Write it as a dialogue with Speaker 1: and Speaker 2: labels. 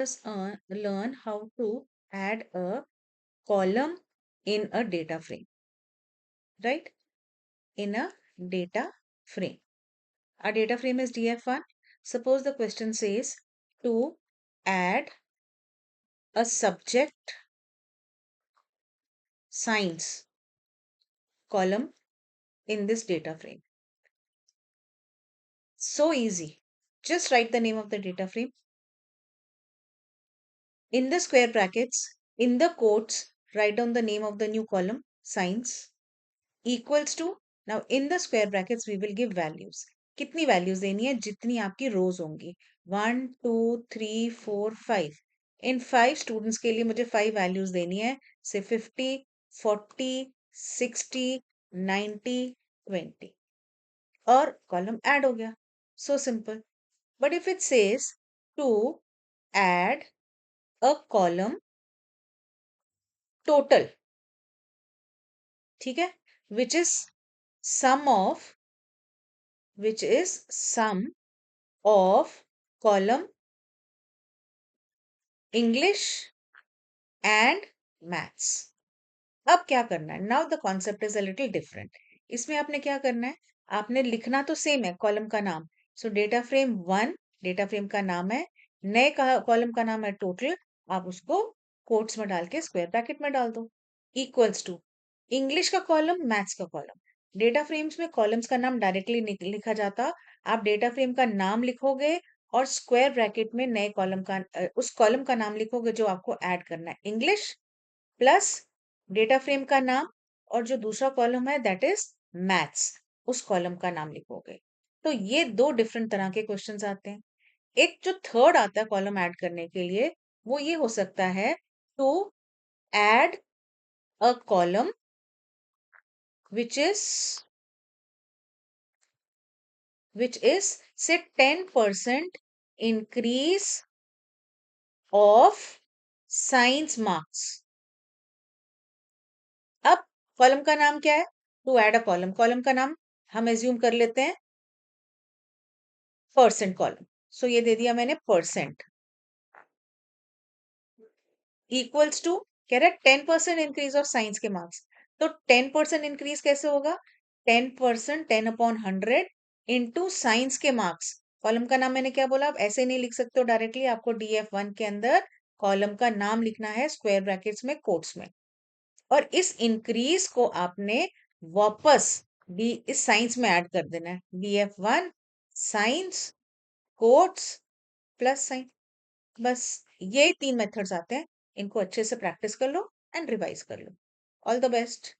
Speaker 1: Us learn how to add a column in a data frame, right? In a data frame. Our data frame is DF1. Suppose the question says to add a subject science column in this data frame. So easy. Just write the name of the data frame. In the square brackets, in the quotes, write down the name of the new column, science, equals to. Now in the square brackets we will give values. कितनी values देनी है? जितनी आपकी rows होंगी. 1 2 3 4 5. इन 5 students के लिए मुझे 5 values देनी है. से 50 40 60 90 20 और column add हो गया. So simple. But if it says to add a column total, ठीक है, which is sum of column English and maths. अब क्या करना है? Now the concept is a little different. इसमें आपने क्या करना है? आपने लिखना तो सेम है कॉलम का नाम. सो डेटा फ्रेम 1 डेटा फ्रेम का नाम है, नए कॉलम का नाम है टोटल. आप उसको कोट्स में डाल के स्क्वायर ब्रैकेट में डाल दो. इक्वल्स टू इंग्लिश का कॉलम, मैथ्स का कॉलम. डेटा फ्रेम्स में कॉलम्स का नाम डायरेक्टली लिखा जाता. आप डेटा फ्रेम का नाम लिखोगे और स्क्वायर ब्रैकेट में नए कॉलम का उस कॉलम का नाम लिखोगे जो आपको ऐड करना है. इंग्लिश प्लस डेटा फ्रेम का नाम और जो दूसरा कॉलम है दैट इज मैथ्स, उस कॉलम का नाम लिखोगे. तो ये दो डिफरेंट तरह के क्वेश्चंस आते हैं. एक जो थर्ड आता है कॉलम ऐड करने के लिए, वो ये हो सकता है to add a column which is say 10% increase of science marks. अब कॉलम का नाम क्या है? To add a column. Column का नाम हम एज्यूम कर लेते हैं परसेंट कॉलम. सो ये दे दिया मैंने परसेंट. इक्वल्स टू कह रहा है 10% इंक्रीज ऑफ साइंस के मार्क्स. तो 10% इंक्रीज कैसे होगा? 10% 10/100 इंटू साइंस के मार्क्स. कॉलम का नाम मैंने क्या बोला? आप ऐसे नहीं लिख सकते हो डायरेक्टली. आपको DF1 के अंदर कॉलम का नाम लिखना है स्क्वायर ब्रैकेट्स में, कोट्स में. और इस इंक्रीज को आपने वापस इस साइंस में ऐड कर देना है. DF1 science quotes plus sign. बस यही 3 मेथड्स आते हैं. इनको अच्छे से प्रैक्टिस कर लो एंड रिवाइज कर लो. All the best.